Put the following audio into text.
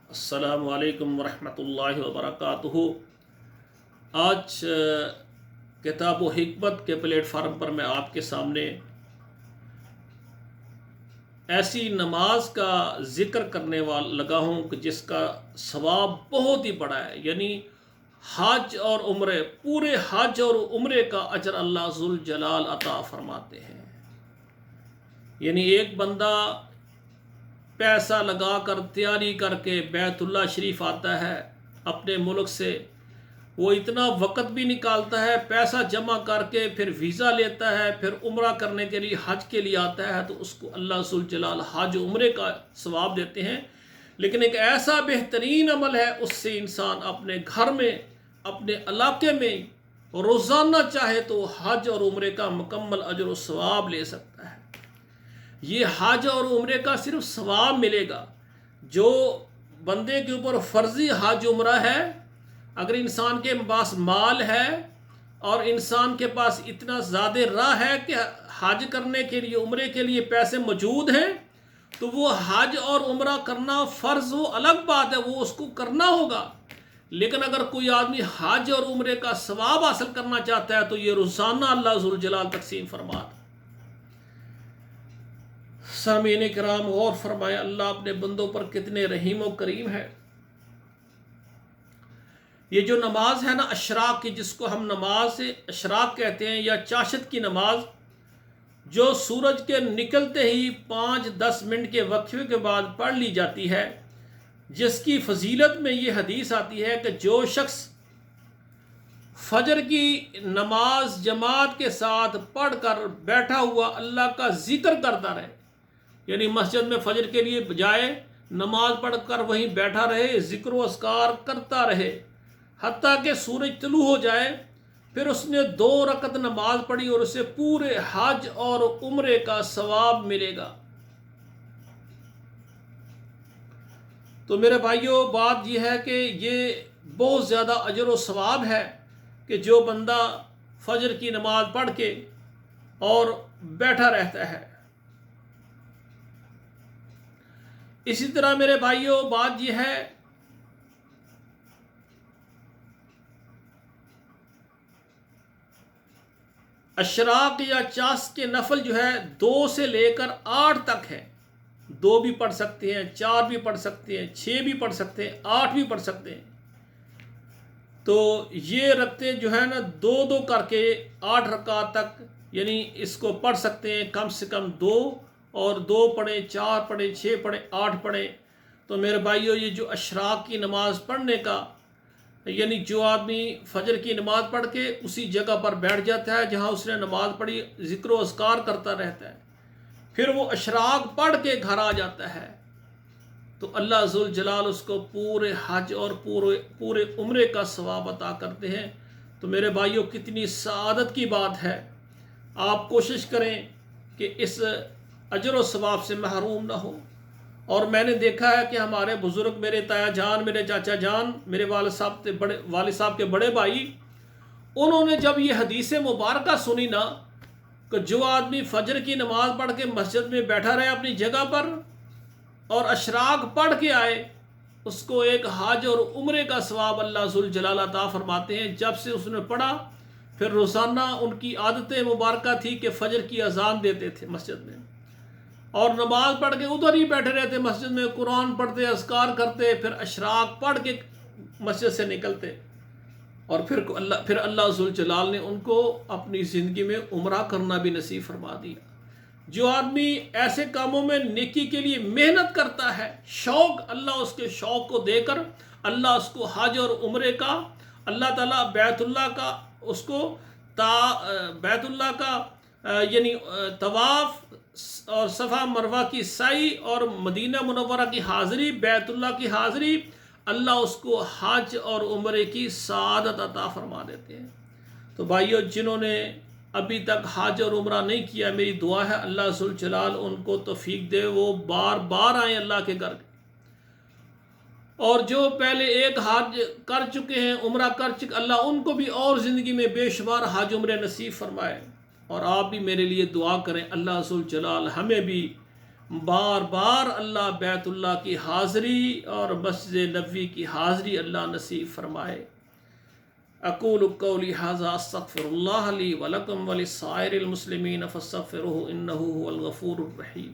السلام علیکم ورحمۃ اللہ وبرکاتہ۔ آج کتاب و حکمت کے پلیٹ فارم پر میں آپ کے سامنے ایسی نماز کا ذکر کرنے لگا ہوں کہ جس کا ثواب بہت ہی بڑا ہے، یعنی حج اور عمرے، پورے حج اور عمرے کا اجر اللہ ذوالجلال عطا فرماتے ہیں۔ یعنی ایک بندہ پیسہ لگا کر تیاری کر کے بیت اللہ شریف آتا ہے اپنے ملک سے، وہ اتنا وقت بھی نکالتا ہے، پیسہ جمع کر کے پھر ویزا لیتا ہے، پھر عمرہ کرنے کے لیے حج کے لیے آتا ہے، تو اس کو اللہ ذوالجلال حج عمرے کا ثواب دیتے ہیں۔ لیکن ایک ایسا بہترین عمل ہے، اس سے انسان اپنے گھر میں، اپنے علاقے میں روزانہ چاہے تو حج اور عمرے کا مکمل اجر و ثواب لے سکتا ہے۔ یہ حج اور عمرے کا صرف ثواب ملے گا۔ جو بندے کے اوپر فرضی حج عمرہ ہے، اگر انسان کے پاس مال ہے اور انسان کے پاس اتنا زیادہ راہ ہے کہ حج کرنے کے لیے، عمرے کے لیے پیسے موجود ہیں، تو وہ حج اور عمرہ کرنا فرض وہ الگ بات ہے، وہ اس کو کرنا ہوگا۔ لیکن اگر کوئی آدمی حج اور عمرے کا ثواب حاصل کرنا چاہتا ہے تو یہ روزانہ اللہ ذوالجلال تقسیم فرماتا۔ سامعین کرام، غور فرمائے، اللہ اپنے بندوں پر کتنے رحیم و کریم ہے۔ یہ جو نماز ہے نا اشراق کی، جس کو ہم نماز اشراق کہتے ہیں یا چاشت کی نماز، جو سورج کے نکلتے ہی 5-10 منٹ کے وقفے کے بعد پڑھ لی جاتی ہے، جس کی فضیلت میں یہ حدیث آتی ہے کہ جو شخص فجر کی نماز جماعت کے ساتھ پڑھ کر بیٹھا ہوا اللہ کا ذکر کرتا رہے، یعنی مسجد میں فجر کے لیے بجائے نماز پڑھ کر وہیں بیٹھا رہے، ذکر و اذکار کرتا رہے حتیٰ کہ سورج طلوع ہو جائے، پھر اس نے 2 رکعت نماز پڑھی اور اسے پورے حج اور عمرے کا ثواب ملے گا۔ تو میرے بھائیوں، بات یہ ہے کہ یہ بہت زیادہ اجر و ثواب ہے کہ جو بندہ فجر کی نماز پڑھ کے اور بیٹھا رہتا ہے۔ اسی طرح میرے بھائیوں، بات یہ ہے اشراق یا چاس کے نفل جو ہے 2 سے لے کر 8 تک ہے۔ 2 بھی پڑھ سکتے ہیں، 4 بھی پڑھ سکتے ہیں، 6 بھی پڑھ سکتے ہیں، 8 بھی پڑھ سکتے ہیں۔ تو یہ رکھتے جو ہے نا 2 کر کے 8 رکعت تک، یعنی اس کو پڑھ سکتے ہیں کم سے کم 2، اور 2 پڑھیں، 4 پڑھیں، 6 پڑھیں، 8 پڑھیں۔ تو میرے بھائیوں، یہ جو اشراق کی نماز پڑھنے کا، یعنی جو آدمی فجر کی نماز پڑھ کے اسی جگہ پر بیٹھ جاتا ہے جہاں اس نے نماز پڑھی، ذکر و اذکار کرتا رہتا ہے، پھر وہ اشراق پڑھ کے گھر آ جاتا ہے، تو اللہ ذوالجلال اس کو پورے حج اور پورے عمرے کا ثواب عطا کرتے ہیں۔ تو میرے بھائیوں، کتنی سعادت کی بات ہے۔ آپ کوشش کریں کہ اس اجر و ثواب سے محروم نہ ہو۔ اور میں نے دیکھا ہے کہ ہمارے بزرگ، میرے تایا جان، میرے چاچا جان، میرے والد صاحب کے بڑے بھائی، انہوں نے جب یہ حدیث مبارکہ سنی نا کہ جو آدمی فجر کی نماز پڑھ کے مسجد میں بیٹھا رہے اپنی جگہ پر اور اشراق پڑھ کے آئے، اس کو ایک حج اور عمرے کا ثواب اللہ ذوالجلال عطا فرماتے ہیں۔ جب سے اس نے پڑھا، پھر روزانہ ان کی عادت مبارکہ تھی کہ فجر کی اذان دیتے تھے مسجد میں، اور نماز پڑھ کے ادھر ہی بیٹھے رہتے مسجد میں، قرآن پڑھتے، اذکار کرتے، پھر اشراق پڑھ کے مسجد سے نکلتے، اور پھر اللہ ذوالجلال نے ان کو اپنی زندگی میں عمرہ کرنا بھی نصیب فرما دیا۔ جو آدمی ایسے کاموں میں نیکی کے لیے محنت کرتا ہے، شوق، اللہ اس کے شوق کو دے کر اللہ اس کو حج اور عمرے کا، اللہ تعالیٰ بیت اللہ کا اس کو بیت اللہ کا یعنی طواف اور صفا مروہ کی سعی اور مدینہ منورہ کی حاضری، بیت اللہ کی حاضری، اللہ اس کو حج اور عمرے کی سعادت عطا فرما دیتے ہیں۔ تو بھائیو، جنہوں نے ابھی تک حج اور عمرہ نہیں کیا، میری دعا ہے اللہ ذوالجلال ان کو توفیق دے، وہ بار بار آئیں اللہ کے گھر۔ اور جو پہلے ایک حج کر چکے ہیں، عمرہ کر چکے، اللہ ان کو بھی اور زندگی میں بے شمار حج عمرے نصیب فرمائے۔ اور آپ بھی میرے لیے دعا کریں، اللہ ذوالجلال ہمیں بھی بار بار اللہ بیت اللہ کی حاضری اور مسجد نبوی کی حاضری اللہ نصیب فرمائے۔ اقول قولی ھذا استغفر اللہ لی ولکم ولسائر المسلمین فاستغفروہ انہ ھو الغفور الرحیم۔